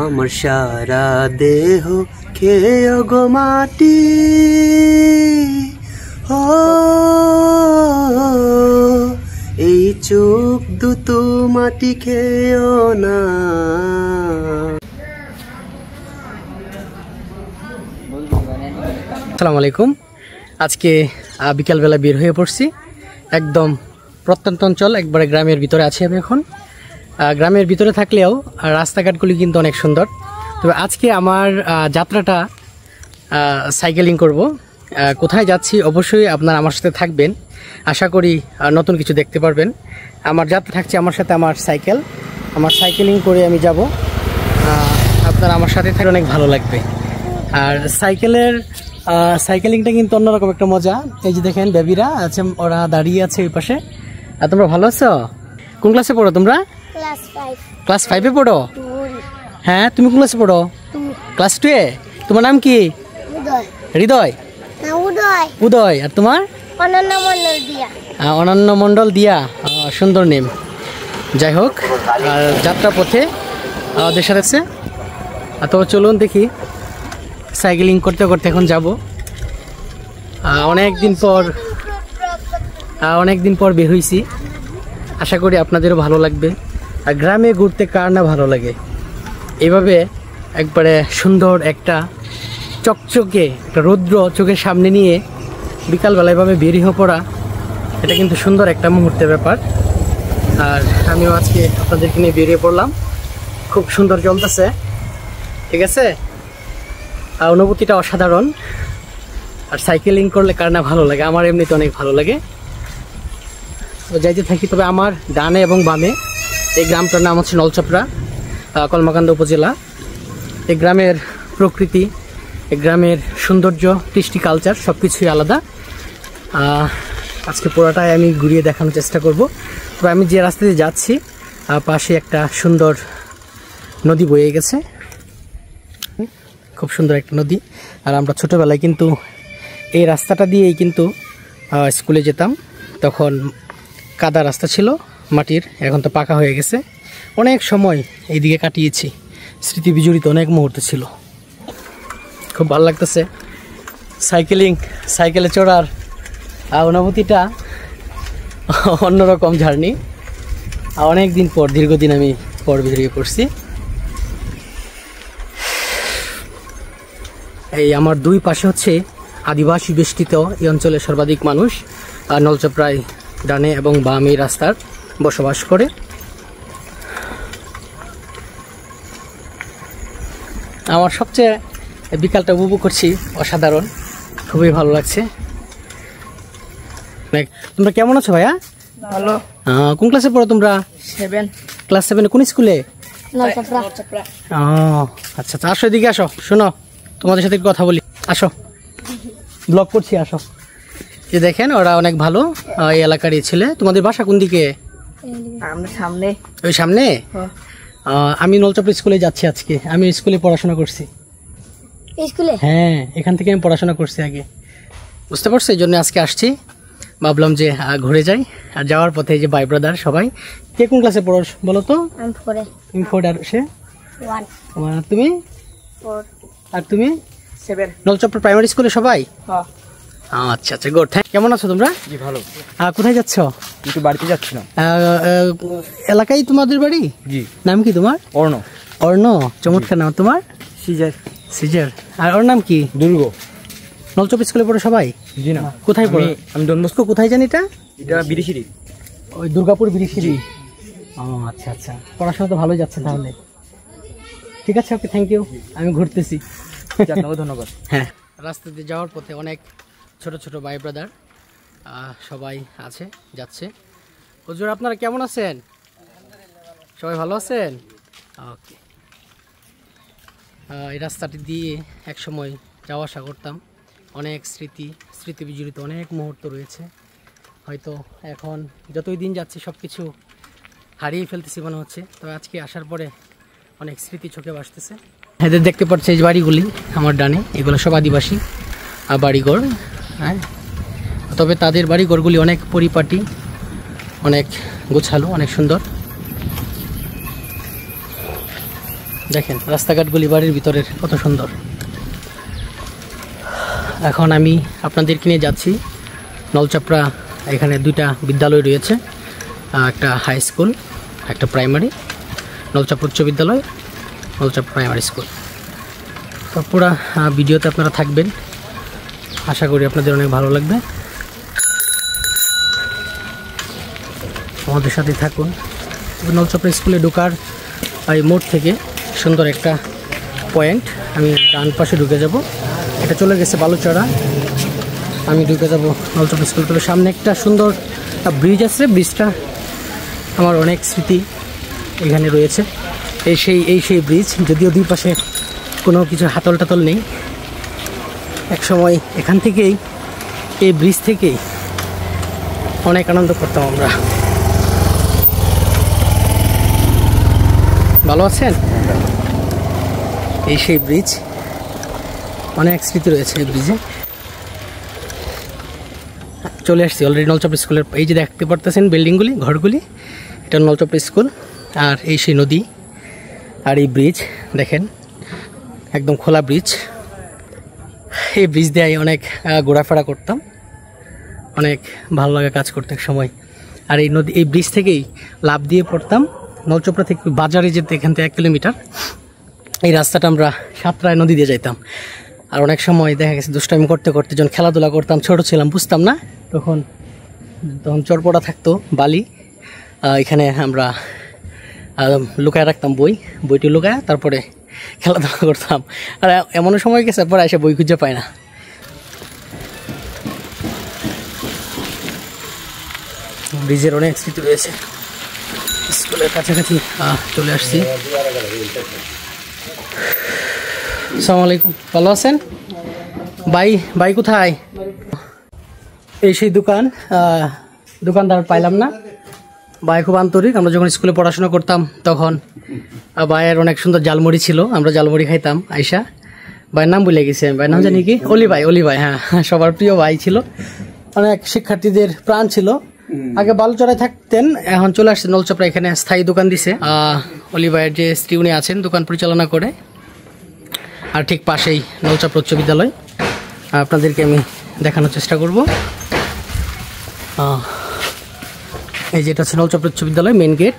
আমার সারা দেহ খেয়ে গো মাটি, ও এই চোখ দুটো মাটি খেয়েও না। আসসালামু আলাইকুম। আজকে বিকালবেলা বের হয়ে পড়ছি, একদম প্রত্যন্ত অঞ্চল, একবারে গ্রামের ভিতরে আছি আমি এখন। গ্রামের ভিতরে থাকলেও রাস্তাঘাটগুলি কিন্তু অনেক সুন্দর। তবে আজকে আমার যাত্রাটা সাইকেলিং করব। কোথায় যাচ্ছি অবশ্যই আপনারা আমার সাথে থাকবেন, আশা করি নতুন কিছু দেখতে পারবেন। আমার যাত্রা থাকছে আমার সাথে আমার সাইকেল, আমার সাইকেলিং করে আমি যাব। আপনারা আমার সাথে থাকলে অনেক ভালো লাগবে। আর সাইকেলিংটা কিন্তু অন্যরকম একটা মজা। এই যে দেখেন বেবিরা আছে, ওরা দাঁড়িয়ে আছে ওই পাশে। আর তোমরা ভালো আছো? কোন ক্লাসে পড়ো তোমরা? ক্লাস 5-এ পড়ো? হ্যাঁ, তুমি কোন ক্লাসে পড়ো? ক্লাস 2-এ। তোমার নাম কি? হৃদয়। উদয়। আর তোমার? অনন্য মণ্ডল দিয়া। সুন্দর নেম। যাই হোক, যাত্রা পথে আমাদের সাথে আছে। তো চলুন দেখি, সাইকেলিং করতে করতে এখন যাব। অনেক দিন পর বের হয়েছি, আশা করি আপনাদেরও ভালো লাগবে। আর গ্রামে ঘুরতে কার না ভালো লাগে? এইভাবে একবারে সুন্দর একটা চকচকে একটা রৌদ্র চোখের সামনে নিয়ে বিকালবেলা এভাবে বেরিয়ে পড়া, এটা কিন্তু সুন্দর একটা মুহূর্তের ব্যাপার। আর আমিও আজকে আপনাদেরকে নিয়ে বেরিয়ে পড়লাম। খুব সুন্দর চলতেছে, ঠিক আছে? অনুভূতিটা অসাধারণ। আর সাইকেলিং করলে কার না ভালো লাগে? আমার এমনিতে অনেক ভালো লাগে। যাইতে থাকি। তবে আমার ডানে এবং বামে এই গ্রামটার নাম হচ্ছে নলচপড়া, কলমাকান্দা উপজেলা। এই গ্রামের প্রকৃতি, এই গ্রামের সৌন্দর্য, কৃষ্টি, কালচার সব কিছুই আলাদা। আজকে পুরোটাই আমি ঘুরিয়ে দেখানোর চেষ্টা করব। তবে আমি যে রাস্তা দিয়ে যাচ্ছি, পাশে একটা সুন্দর নদী বয়ে গেছে, খুব সুন্দর একটা নদী। আর আমরা ছোটোবেলায় কিন্তু এই রাস্তাটা দিয়েই কিন্তু স্কুলে যেতাম। তখন কাদা রাস্তা ছিল মাটির, এখন তো পাকা হয়ে গেছে। অনেক সময় এইদিকে কাটিয়েছি, স্মৃতি বিজড়িত অনেক মুহূর্ত ছিল। খুব ভালো লাগতেছে সাইকেলে চড়ার অনুভূতিটা অন্যরকম জার্নি। অনেক দিন পর, দীর্ঘদিন আমি বেরিয়ে পড়ছি। এই আমার দুই পাশে হচ্ছে আদিবাসী বেষ্টিত এই অঞ্চলের সর্বাধিক মানুষ নলচপড়ায় ডানে এবং বামে রাস্তার বসবাস করে। আমার সবচেয়ে বিকালটা উপভোগ করছি, অসাধারণ, খুবই ভালো লাগছে। তোমরা কেমন আছো ভাইয়া? ভালো। কোন ক্লাসে পড়ো তোমরা? 7। ক্লাস 7-এ কোন স্কুলে? আচ্ছা, আসো এদিকে আসো, শোনো তোমাদের সাথে কথা বলি, আসো, ব্লগ করছি, আসো। যে দেখেন ওরা অনেক ভালো, এই এলাকারই ছেলে। তোমাদের বাসা কোন দিকে? সামনে। ওই সামনে? আমি নলচপড়া স্কুলে যাচ্ছি আজকে। আমি স্কুলে পড়াশোনা করছি। হ্যাঁ, এখান থেকে আমি পড়াশোনা করছি আগে, বুঝতে পারছো? এই জন্য আজকে আসছি, ভাবলাম যে ঘুরে যাই। আর যাওয়ার পথে এই যে ভাই ব্রাদার সবাই। কে কোন ক্লাসে পড়ো বলো তো? তুমি 4। আর সে? 1। তুমি? 4। আর তুমি? 7। নলচপড়া প্রাইমারি স্কুলে সবাই? আচ্ছা, গুড। কেমন আছো তোমরা? জি ভালো। কোথায় যাচ্ছ? একটু বাড়িতে যাচ্ছিলাম। এলাকায় তোমাদের বাড়ি? জি। নাম কি তোমার? অর্ণ। চমৎকার নাম। তোমার? সিজার। আর ওর নাম কি? দুর্গ। নলচপড়া স্কুলে পড়ো সবাই? জি না। কোথায় পড়ো? আমি ডন বস্কো। কোথায় জানি এটা? বিরিশিরি। ওই দুর্গাপুর বিরিশিরি। আচ্ছা, পড়াশোনা তো ভালোই যাচ্ছে তাহলে। ঠিক আছে, ওকে, থ্যাংক ইউ। আমি ঘুরতেছি। ধন্যবাদ। হ্যাঁ, রাস্তা দিয়ে যাওয়ার পথে অনেক ছোট ছোট ভাই ব্রাদার সবাই যাচ্ছে। হুজুর, আপনারা কেমন আছেন? সবাই ভালো আছেন? ওকে। এই রাস্তাটি দিয়ে এক সময় যাওয়া আসা করতাম। অনেক স্মৃতি বিজড়িত অনেক মুহূর্ত রয়েছে। হয়তো এখন যতই দিন যাচ্ছে সব কিছু হারিয়ে ফেলতেছি মনে হচ্ছে। তবে আজকে আসার পরে অনেক স্মৃতি চোখে ভাসতেছে। এদের দেখতে পাচ্ছি এই বাড়িগুলি আমার ডানে, এগুলো সব আদিবাসী বাড়িঘর। হ্যাঁ, তবে তাদের বাড়িঘরগুলি অনেক পরিপাটি, অনেক গোছালো, অনেক সুন্দর। দেখেন রাস্তাঘাটগুলি বাড়ির ভিতরের কত সুন্দর। এখন আমি আপনাদেরকে নিয়ে যাচ্ছি নলচাপড়া। এখানে দুইটা বিদ্যালয় রয়েছে, একটা হাই স্কুল, একটা প্রাইমারি, নলচাপড়া উচ্চ বিদ্যালয়, নলচাপড়া প্রাইমারি স্কুল। তো পুরো ভিডিওতে আপনারা থাকবেন, আশা করি আপনাদের অনেক ভালো লাগবে। আমাদের সাথে থাকুন। নলচাপড়া স্কুলে ঢোকার এই মোড় থেকে সুন্দর একটা পয়েন্ট, আমি ডান পাশে ঢুকে যাব। এটা চলে গেছে বালুচড়া, আমি ঢুকে যাব নলচাপড়া স্কুল। সামনে একটা সুন্দর ব্রিজ আছে, ব্রিজটা আমার অনেক স্মৃতি এখানে রয়েছে। এই সেই ব্রিজ, যদিও দুই পাশে কোনো কিছু হাতল টাতল নেই। এক সময় এখান থেকেই, এই ব্রিজ থেকেই অনেক আনন্দ করতাম আমরা। ভালো আছেন? এই সেই ব্রিজ, অনেক স্মৃতি রয়েছে এই ব্রিজে। চলে আসছি অলরেডি নলচাপড়া স্কুলের। এই যে দেখতে পারতেছেন বিল্ডিংগুলি, ঘরগুলি, এটা নলচাপড়া স্কুল। আর এই সেই নদী, আর এই ব্রিজ দেখেন, একদম খোলা ব্রিজ। এই ব্রিজ দিয়ে অনেক ঘোরাফেরা করতাম, অনেক ভালো লাগে কাজ করতে এক সময়। আর এই নদী, এই ব্রিজ থেকেই লাফ দিয়ে পড়তাম নলচাপড়া থেকে বাজারে যেতে, এখান থেকে 1 কিলোমিটার। এই রাস্তাটা আমরা সাতরায় নদী দিয়ে যাইতাম। আর অনেক সময় দেখা গেছে দুষ্টামি করতে করতে যখন খেলাধুলা করতাম, ছোট ছিলাম, বুঝতাম না, তখন চরপড়া থাকতো বালি, এখানে আমরা লুকায় রাখতাম বইটি লুকায়, তারপরে খেলাধুলা করতাম। আর এমন সময় গেছে পরে এসে বই খুঁজে পায় না। ব্রিজের অনেক স্মৃতি রয়েছে। স্কুলের কাছাকাছি চলে আসছি। আসসালামু আলাইকুম, ভালো আছেন? ভাই কোথায়? এই সেই দোকানদার পাইলাম না। ভাই খুব আন্তরিক। আমরা যখন স্কুলে পড়াশোনা করতাম তখন ভাইয়ের অনেক সুন্দর জালমুড়ি ছিল, আমরা জালমুড়ি খাইতাম। আইসা ভাইয়ের নাম ভুলে গেছি, ভাইয়ের নাম জানি কি, অলি ভাই। হ্যাঁ, সবার প্রিয় ভাই ছিল, অনেক শিক্ষার্থীদের প্রাণ ছিল। আগে বালুচড়ায় থাকতেন, এখন চলে আসছে নলচাপড়া, এখানে স্থায়ী দোকান দিছে। অলি ভাইয়ের যে স্ত্রী উনি আছেন, দোকান পরিচালনা করে। আর ঠিক পাশেই নলচাপড়া উচ্চ বিদ্যালয়, আপনাদেরকে আমি দেখানোর চেষ্টা করব। এই যেটা হচ্ছে নলচাপড়া উচ্চ বিদ্যালয় মেন গেট।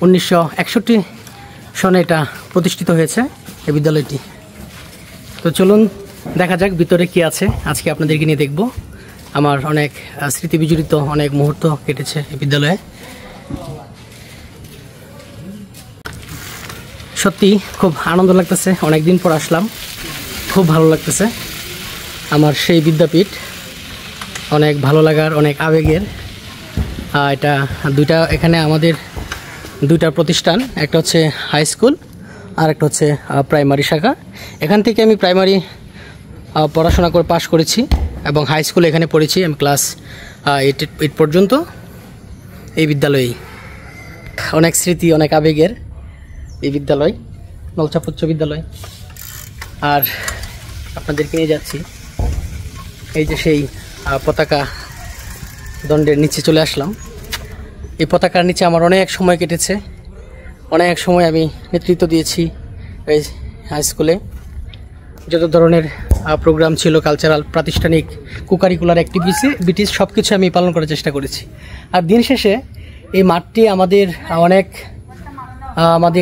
1961 সনে এটা প্রতিষ্ঠিত হয়েছে এই বিদ্যালয়টি। তো চলুন দেখা যাক ভিতরে কি আছে, আজকে আপনাদেরকে নিয়ে দেখব। আমার অনেক স্মৃতি বিজড়িত অনেক মুহূর্ত কেটেছে এই বিদ্যালয়ে। সত্যি খুব আনন্দ লাগতেছে, অনেকদিন পর আসলাম, খুব ভালো লাগতেছে। আমার সেই বিদ্যাপীঠ অনেক ভালো লাগার, অনেক আবেগের। এটা এখানে আমাদের দুইটা প্রতিষ্ঠান, একটা হচ্ছে হাই স্কুল আর একটা হচ্ছে প্রাইমারি শাখা। এখান থেকে আমি প্রাইমারি পড়াশোনা করে পাশ করেছি এবং হাই স্কুলে এখানে পড়েছি আমি ক্লাস 8 পর্যন্ত এই বিদ্যালয়েই। অনেক স্মৃতি, অনেক আবেগের এই বিদ্যালয়, নলচাপড়া উচ্চ বিদ্যালয়। আর আপনাদেরকে নিয়ে যাচ্ছি এই যে সেই পতাকা দণ্ডের নিচে চলে আসলাম। এই পতাকার নিচে আমার অনেক সময় কেটেছে, অনেক সময় আমি নেতৃত্ব দিয়েছি এই হাই স্কুলে। যত ধরনের প্রোগ্রাম ছিল, কালচারাল, প্রাতিষ্ঠানিক, কোকারিকুলার অ্যাক্টিভিটিস সব কিছু আমি পালন করার চেষ্টা করেছি। আর দিন শেষে এই মাঠটি আমাদের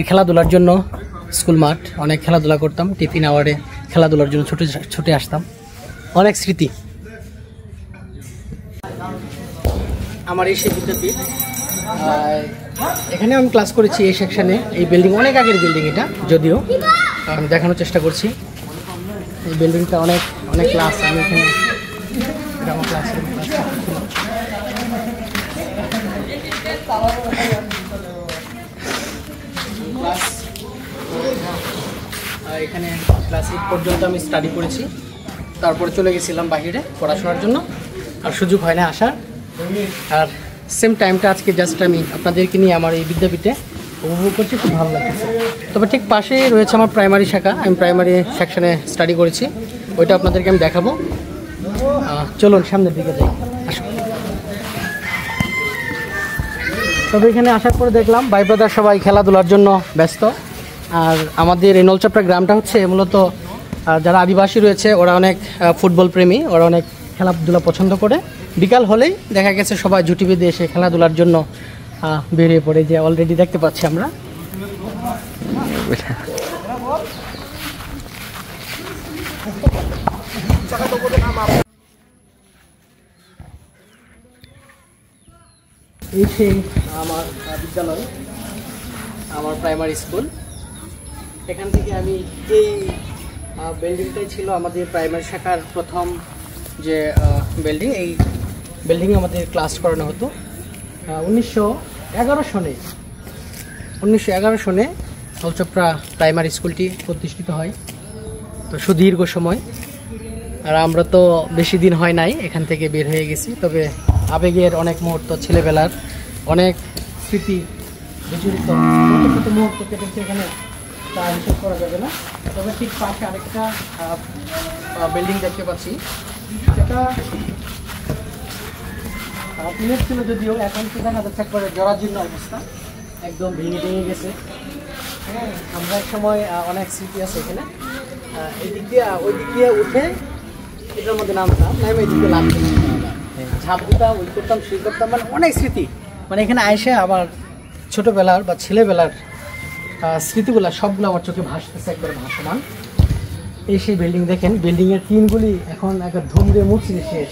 খেলাধুলার জন্য, স্কুল মাঠ, অনেক খেলাধুলা করতাম। টিফিন আওয়ারে খেলাধুলার জন্য ছুটে আসতাম, অনেক স্মৃতি। আমার এই সেই বিদ্যাপীঠ, এখানে আমি ক্লাস করেছি এই সেকশানে। এই বিল্ডিং অনেক আগের বিল্ডিং, এটা যদিও আমি দেখানোর চেষ্টা করছি। এই বিল্ডিংটা অনেক ক্লাস, আমি এখানে আমার ক্লাসের এখানে ক্লাস 8 পর্যন্ত আমি স্টাডি করেছি। তারপরে চলে গেছিলাম বাইরে পড়াশোনার জন্য, আর সুযোগ হয় না আসার। আর সেম টাইমটা আজকে জাস্ট আমি আপনাদেরকে নিয়ে আমার এই বিদ্যাপীঠে উপভোগ করছি, খুব ভালো লাগছে। তবে ঠিক পাশেই রয়েছে আমার প্রাইমারি শাখা, আমি প্রাইমারি সেকশনে স্টাডি করেছি, ওইটা আপনাদেরকে আমি দেখাবো। চলুন সামনের দিকে যাই, আসুন। তবে এখানে আসার পরে দেখলাম ভাই ব্রাদার সবাই খেলাধুলার জন্য ব্যস্ত। আর আমাদের এই নলচাপড়া গ্রামটা হচ্ছে মূলত যারা আদিবাসী রয়েছে ওরা অনেক ফুটবল প্রেমী, ওরা অনেক খেলাধুলা পছন্দ করে। বিকাল হলেই দেখা গেছে সবাই জুটি বেঁধে এসে খেলাধুলার জন্য বেরিয়ে পড়ে, যে অলরেডি দেখতে পাচ্ছি আমরা। এই সেই আমার বিদ্যালয়, আমার প্রাইমারি স্কুল। এখান থেকে আমি এই বিল্ডিংটাই ছিল আমাদের প্রাইমারি শাখার প্রথম যে বিল্ডিং। এই বিল্ডিংয়ে আমাদের ক্লাস করানো হতো। 1911 সনে নলচাপড়া প্রাইমারি স্কুলটি প্রতিষ্ঠিত হয়। তো সুদীর্ঘ সময়, আর আমরা তো বেশি দিন হয় নাই এখান থেকে বের হয়ে গেছি। তবে আবেগের অনেক মুহূর্ত, ছেলেবেলার অনেক স্মৃতি বিচরিত মুহূর্ত কেটেছে এখানে, তা হিসেব করা যাবে না। তবে ঠিক পাশে আরেকটা বিল্ডিং দেখতে পাচ্ছি, যেটা টিনের ছিল যদিও, এখন তো দেখা যাচ্ছে একবারে জরাজীর্ণ অবস্থা, একদম ভেঙে গেছে। হ্যাঁ, আমরা এক সময় অনেক স্মৃতি আছে এখানে। এই দিক দিয়ে ওই দিক দিয়ে উঠে এটার মধ্যে নামতাম, নামে এই দিকে নামতাম, ঝাঁপ দিতাম, ওই করতাম, শুয়ে করতাম, মানে অনেক স্মৃতি। মানে এখানে আইসে আবার ছোটোবেলার বা ছেলেবেলার স্মৃতিগুলো সবগুলো আমার চোখে ভাসতেছে, একবারে ভাসমান। এই সেই বিল্ডিং দেখেন, বিল্ডিংয়ের টিনগুলি এখন একবার ধুমড়ে মুচড়ে শেষ।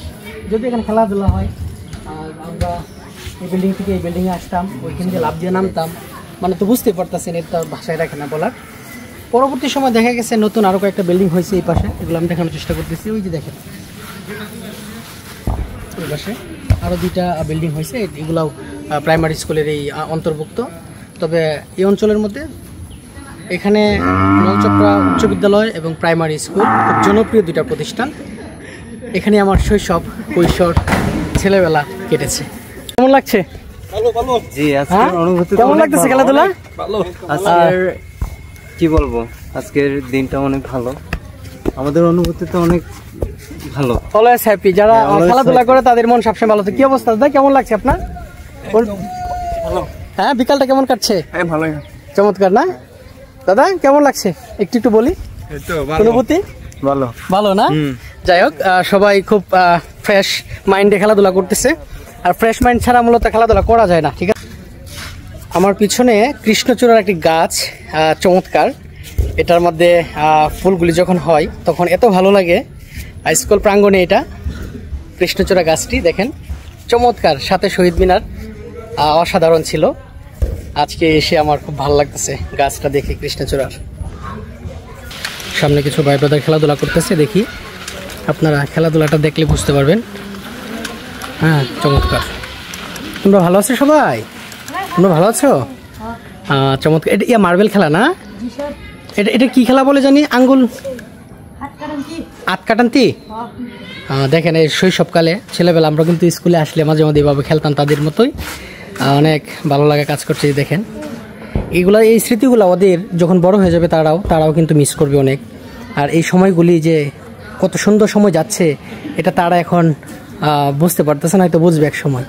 যদি এখানে খেলাধুলা হয়, আর আমরা এই বিল্ডিং থেকে এই বিল্ডিংয়ে আসতাম, ওইখান থেকে লাফ দিয়ে নামতাম, মানে তো বুঝতে পারতেছেন, এর তো ভাষায় রাখে না বলার। পরবর্তী সময় দেখা গেছে নতুন আরও কয়েকটা বিল্ডিং হয়েছে এই পাশে, এগুলো আমি দেখানোর চেষ্টা করতেছি। ওই যে দেখেন ওই পাশে আরও 2টা বিল্ডিং হয়েছে, এগুলাও প্রাইমারি স্কুলের এই অন্তর্ভুক্ত। তবে এই অঞ্চলের মধ্যে এখানে নলচাপড়া উচ্চ বিদ্যালয় এবং প্রাইমারি স্কুল খুব জনপ্রিয় 2টা প্রতিষ্ঠান। এখানে আমার শৈশব, কৈশোর, ছেলেবেলা কেটেছে। কেমন লাগছে? জি, আজকের অনুভূতি কেমন লাগতেছে খেলাধুলা? আজকের কি বলবো, আজকের দিনটা অনেক ভালো, আমাদের অনুভূতি তো অনেক ভালো। Always happy. যারা খেলাধুলা করে তাদের মন সবসময় ভালো থাকে। কি অবস্থা দাদা, কেমন লাগছে আপনার? হ্যাঁ, বিকালটা কেমন কাটছে? হ্যাঁ, ভালোই। চমৎকার না দাদা? কেমন লাগছে একটু বলি অনুভূতি? ভালো ভালো না? যাই হোক, সবাই খুব ফ্রেশ মাইন্ডে খেলাধুলা করতেছে, আর ফ্রেশ মাইন্ড ছাড়া মূলত খেলাধুলা করা যায় না। ঠিক আছে, আমার পিছনে কৃষ্ণচূড়ার একটি গাছ, চমৎকার। এটার মধ্যে ফুলগুলি যখন হয় তখন এত ভালো লাগে। স্কুল প্রাঙ্গণে এটা কৃষ্ণচূড়া গাছটি দেখেন, চমৎকার, সাথে শহীদ মিনার অসাধারণ ছিল। আজকে এসে আমার খুব ভালো লাগতেছে গাছটা দেখে। কৃষ্ণচূড়ার সামনে কিছু ভাই ব্রাদার খেলাধুলা করতেছে, দেখি আপনারা খেলাধুলাটা দেখলে বুঝতে পারবেন। হ্যাঁ, চমৎকার। তোমরা ভালো আছো সবাই? তোমরা ভালো আছো? চমৎকার। এটা মার্বেল খেলা না? এটা কি খেলা বলে জানি? আঙ্গুল আটকাটান্তি। দেখেন, এই শৈশবকালে ছেলেবেলা আমরা কিন্তু স্কুলে আসলে মাঝে মাঝে এভাবে খেলতাম, তাদের মতোই। অনেক ভালো লাগা কাজ করছে। দেখেন এইগুলা, এই স্মৃতিগুলো ওদের যখন বড় হয়ে যাবে তারাও কিন্তু মিস করবে অনেক। আর এই সময়গুলি যে কত সুন্দর সময় যাচ্ছে, এটা তারা এখন বুঝতে পারতেছে না, হয়তো বুঝবে এক সময়।